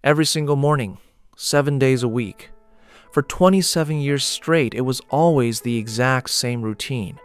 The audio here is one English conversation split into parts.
Every single morning, 7 days a week. For 27 years straight, it was always the exact same routine.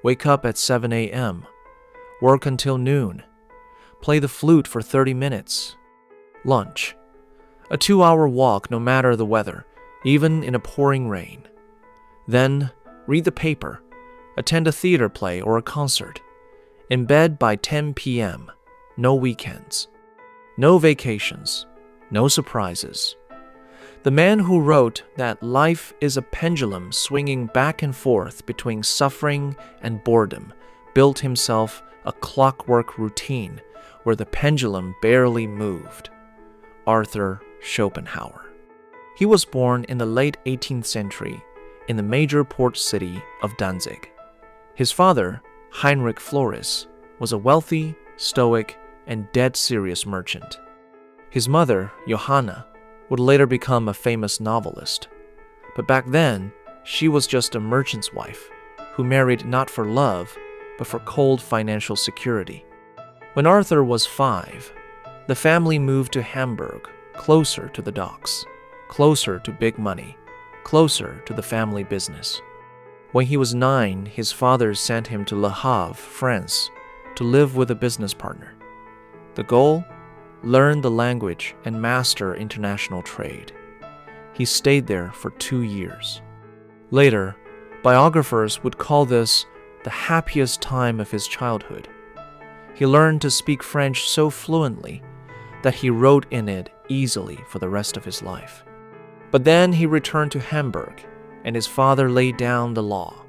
Wake up at 7 a.m., work until noon, play the flute for 30 minutes, lunch, a 2-hour walk no matter the weather, even in a pouring rain. Then read the paper, attend a theater play or a concert. In bed by 10 p.m., no weekends, no vacations, no surprises. The man who wrote that life is a pendulum swinging back and forth between suffering and boredom built himself a clockwork routine where the pendulum barely moved. Arthur Schopenhauer. He was born in the late 18th century in the major port city of Danzig. His father, Heinrich Floris, was a wealthy, stoic, and dead serious merchant. His mother, Johanna, would later become a famous novelist. But back then, she was just a merchant's wife who married not for love, but for cold financial security. When Arthur was 5, the family moved to Hamburg, closer to the docks, closer to big money, closer to the family business. When he was 9, his father sent him to Le Havre, France, to live with a business partner. The goal? Learn the language and master international trade. He stayed there for 2 years. Later, biographers would call this the happiest time of his childhood. He learned to speak French so fluently that he wrote in it easily for the rest of his life. But then he returned to Hamburg, and his father laid down the law.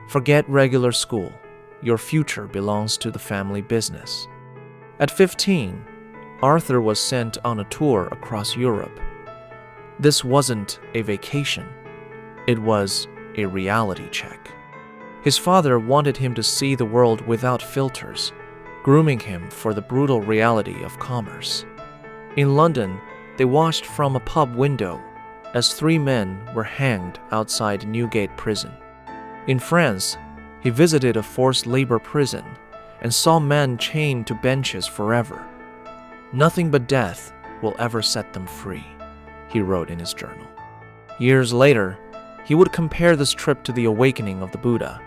Forget regular school. Your future belongs to the family business. At 15, Arthur was sent on a tour across Europe. This wasn't a vacation. It was a reality check. His father wanted him to see the world without filters, grooming him for the brutal reality of commerce. In London, they watched from a pub window as 3 men were hanged outside Newgate prison. In France, he visited a forced labor prison and saw men chained to benches forever. Nothing but death will ever set them free, he wrote in his journal. Years later, he would compare this trip to the awakening of the Buddha,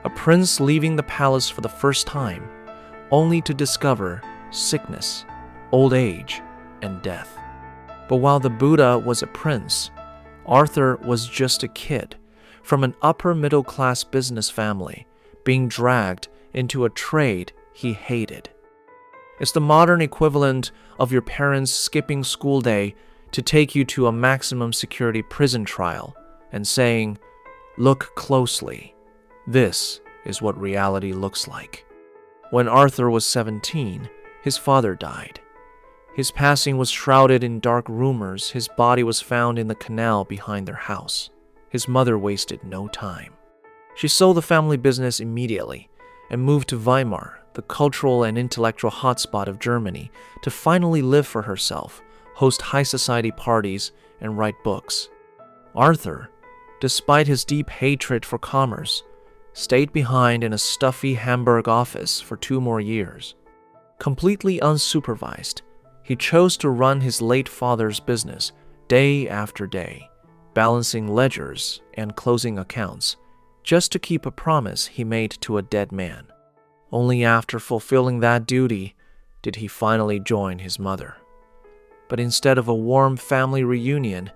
a prince leaving the palace for the first time, only to discover sickness, old age, and death. But while the Buddha was a prince, Arthur was just a kid from an upper-middle-class business family being dragged into a trade he hated. It's the modern equivalent of your parents skipping school day to take you to a maximum security prison trial and saying, "Look closely. This is what reality looks like." When Arthur was 17, his father died. His passing was shrouded in dark rumors. His body was found in the canal behind their house. His mother wasted no time. She sold the family business immediately and moved to Weimar, the cultural and intellectual hotspot of Germany, to finally live for herself, host high society parties, and write books. Arthur, despite his deep hatred for commerce, stayed behind in a stuffy Hamburg office for 2 more years. Completely unsupervised, he chose to run his late father's business day after day, balancing ledgers and closing accounts, just to keep a promise he made to a dead man. Only after fulfilling that duty did he finally join his mother. But instead of a warm family reunion,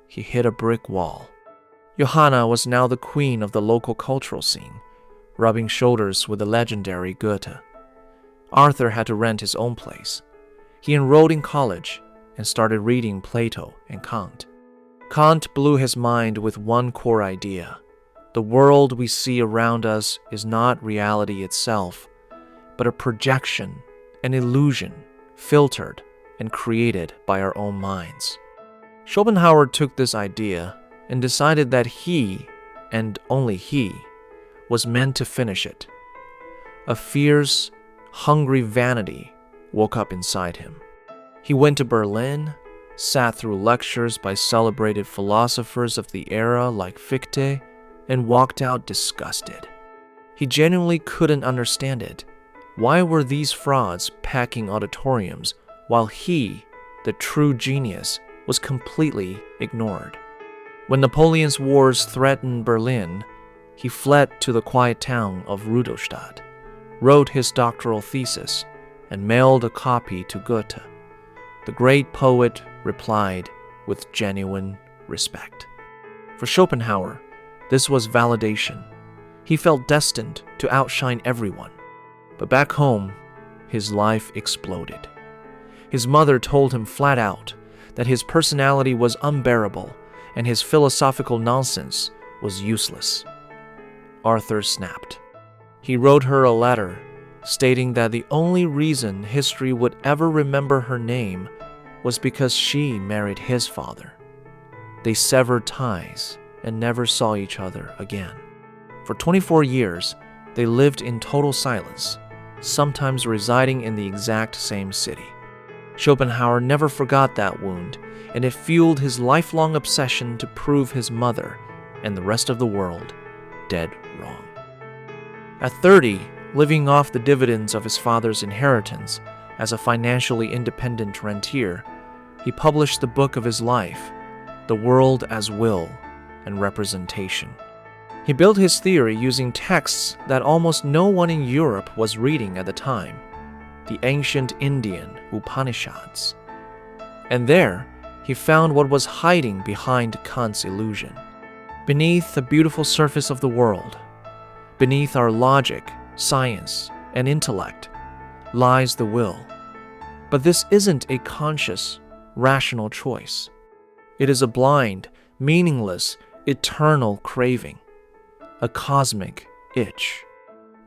he hit a brick wall. Johanna was now the queen of the local cultural scene, rubbing shoulders with the legendary Goethe. Arthur had to rent his own place. He enrolled in college and started reading Plato and Kant. Kant blew his mind with one core idea. The world we see around us is not reality itself, but a projection, an illusion, filtered and created by our own minds. Schopenhauer took this idea and decided that he, and only he, was meant to finish it. A fierce, hungry vanity woke up inside him. He went to Berlin, sat through lectures by celebrated philosophers of the era like Fichte, and walked out disgusted. He genuinely couldn't understand it. Why were these frauds packing auditoriums while he, the true genius, was completely ignored. When Napoleon's wars threatened Berlin, he fled to the quiet town of Rudolstadt, wrote his doctoral thesis, and mailed a copy to Goethe. The great poet replied with genuine respect. For Schopenhauer, this was validation. He felt destined to outshine everyone. But back home, his life exploded. His mother told him flat out that his personality was unbearable and his philosophical nonsense was useless. Arthur snapped. He wrote her a letter stating that the only reason history would ever remember her name was because she married his father. They severed ties and never saw each other again. For 24 years, they lived in total silence, sometimes residing in the exact same city. Schopenhauer never forgot that wound, and it fueled his lifelong obsession to prove his mother and the rest of the world dead wrong. At 30, living off the dividends of his father's inheritance as a financially independent rentier, he published the book of his life, The World as Will and Representation. He built his theory using texts that almost no one in Europe was reading at the time, the ancient Indian Upanishads. And there, he found what was hiding behind Kant's illusion. Beneath the beautiful surface of the world, beneath our logic, science, and intellect, lies the will. But this isn't a conscious, rational choice. It is a blind, meaningless, eternal craving, a cosmic itch,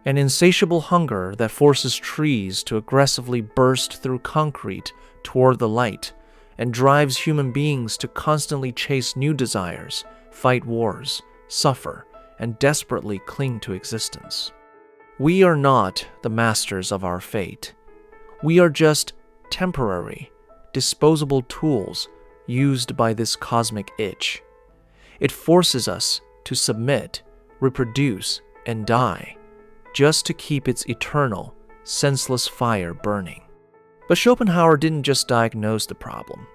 an insatiable hunger that forces trees to aggressively burst through concrete toward the light and drives human beings to constantly chase new desires, fight wars, suffer, and desperately cling to existence. We are not the masters of our fate. We are just temporary, disposable tools used by this cosmic itch. It forces us to submit, reproduce, and die, just to keep its eternal, senseless fire burning. But Schopenhauer didn't just diagnose the problem.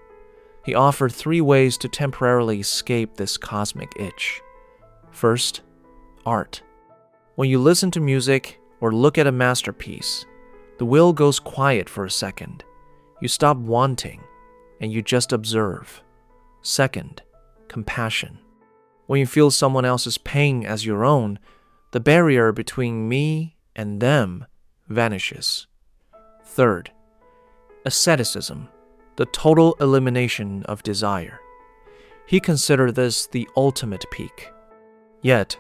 He offered 3 ways to temporarily escape this cosmic itch. First, art. When you listen to music or look at a masterpiece, the will goes quiet for a second. You stop wanting, and you just observe. Second, compassion. When you feel someone else's pain as your own, the barrier between me and them vanishes. Third, asceticism, the total elimination of desire. He considered this the ultimate peak. Yet,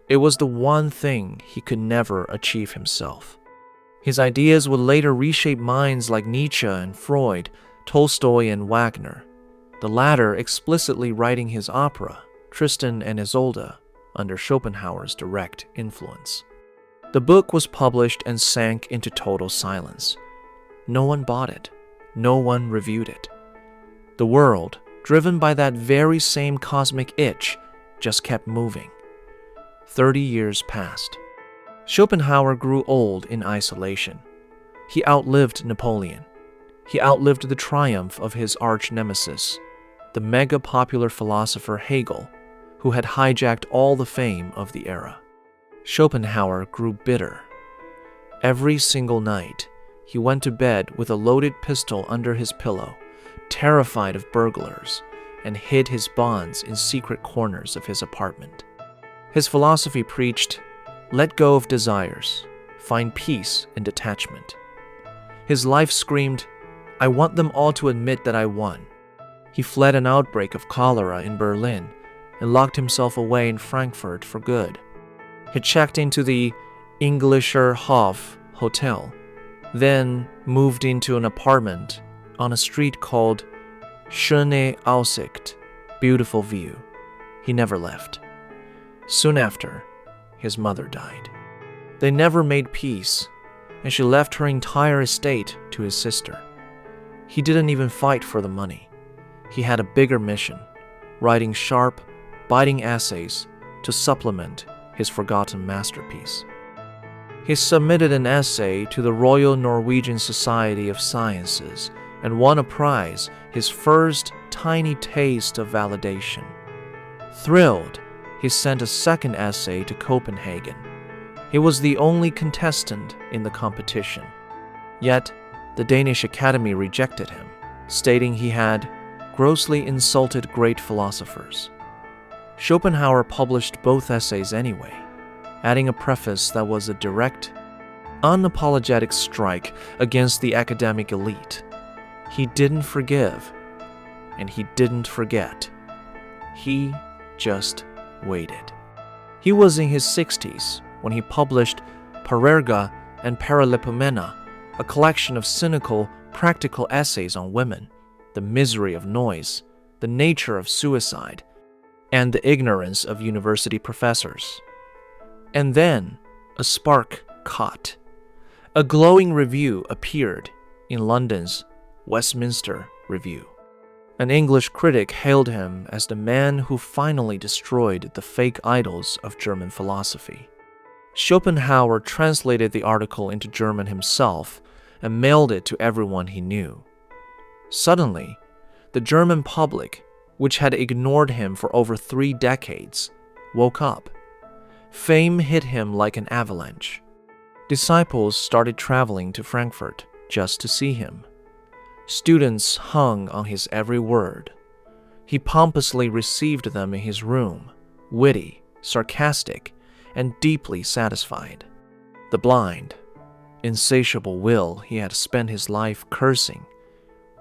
it was the one thing he could never achieve himself. His ideas would later reshape minds like Nietzsche and Freud, Tolstoy and Wagner, the latter explicitly writing his opera, Tristan and Isolde, under Schopenhauer's direct influence. The book was published and sank into total silence. No one bought it. No one reviewed it. The world, driven by that very same cosmic itch, just kept moving. 30 years passed. Schopenhauer grew old in isolation. He outlived Napoleon. He outlived the triumph of his arch-nemesis, the mega-popular philosopher Hegel, who had hijacked all the fame of the era. Schopenhauer grew bitter. Every single night, he went to bed with a loaded pistol under his pillow, terrified of burglars, and hid his bonds in secret corners of his apartment. His philosophy preached, let go of desires, find peace in detachment. His life screamed, I want them all to admit that I won. He fled an outbreak of cholera in Berlin and locked himself away in Frankfurt for good. He checked into the Englischer Hof Hotel, then moved into an apartment on a street called Schöne Aussicht, beautiful view. He never left. Soon after, his mother died. They never made peace, and she left her entire estate to his sister. He didn't even fight for the money. He had a bigger mission, writing sharp, biting essays to supplement his forgotten masterpiece. He submitted an essay to the Royal Norwegian Society of Sciences and won a prize, his first tiny taste of validation. Thrilled, he sent a second essay to Copenhagen. He was the only contestant in the competition. Yet, the Danish Academy rejected him, stating he had grossly insulted great philosophers. Schopenhauer published both essays anyway, adding a preface that was a direct, unapologetic strike against the academic elite. He didn't forgive, and he didn't forget. He just waited. He was in his 60s when he published Parerga and Paralipomena, a collection of cynical, practical essays on women, the misery of noise, the nature of suicide, and the ignorance of university professors. And then a spark caught. A glowing review appeared in London's Westminster Review. An English critic hailed him as the man who finally destroyed the fake idols of German philosophy. Schopenhauer translated the article into German himself and mailed it to everyone he knew. Suddenly, the German public, which had ignored him for over 3 decades, woke up. Fame hit him like an avalanche. Disciples started traveling to Frankfurt just to see him. Students hung on his every word. He pompously received them in his room, witty, sarcastic, and deeply satisfied. The blind, insatiable will he had spent his life cursing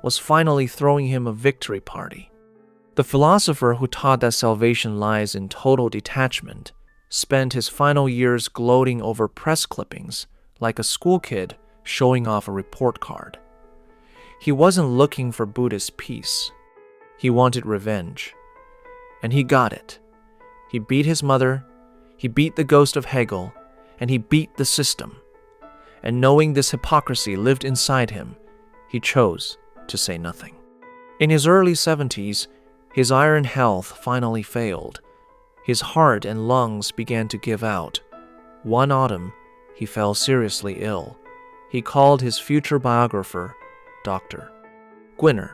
was finally throwing him a victory party. The philosopher who taught that salvation lies in total detachment spent his final years gloating over press clippings like a school kid showing off a report card. He wasn't looking for Buddhist peace. He wanted revenge. And he got it. He beat his mother, he beat the ghost of Hegel, and he beat the system. And knowing this hypocrisy lived inside him, he chose to say nothing. In his early 70s, his iron health finally failed. His heart and lungs began to give out. One autumn, he fell seriously ill. He called his future biographer, Dr. Gwinner,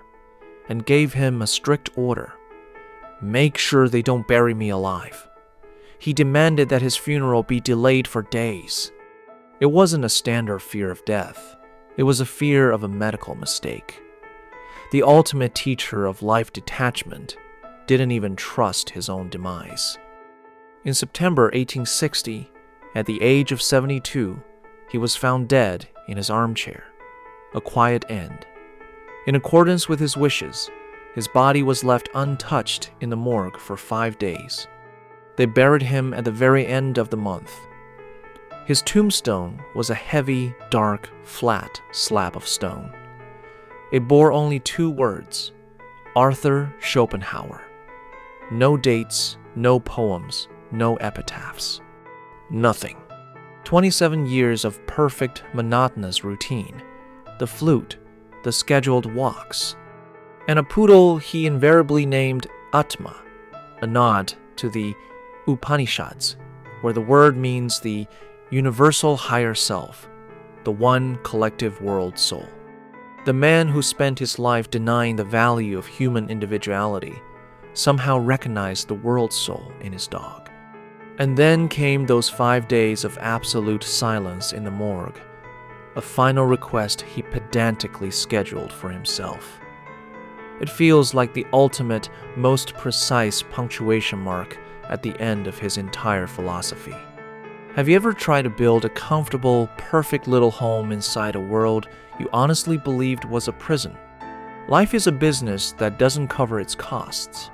and gave him a strict order. Make sure they don't bury me alive. He demanded that his funeral be delayed for days. It wasn't a standard fear of death. It was a fear of a medical mistake. The ultimate teacher of life detachment didn't even trust his own demise. In September 1860, at the age of 72, he was found dead in his armchair. A quiet end. In accordance with his wishes, his body was left untouched in the morgue for 5 days. They buried him at the very end of the month. His tombstone was a heavy, dark, flat slab of stone. It bore only 2 words, Arthur Schopenhauer. No dates, no poems, no epitaphs. Nothing. 27 years of perfect, monotonous routine. The flute, the scheduled walks, and a poodle he invariably named Atma, a nod to the Upanishads, where the word means the universal higher self, the one collective world soul. The man who spent his life denying the value of human individuality somehow recognized the world soul in his dog. And then came those 5 days of absolute silence in the morgue, a final request he pedantically scheduled for himself. It feels like the ultimate, most precise punctuation mark at the end of his entire philosophy. Have you ever tried to build a comfortable, perfect little home inside a world you honestly believed was a prison? Life is a business that doesn't cover its costs.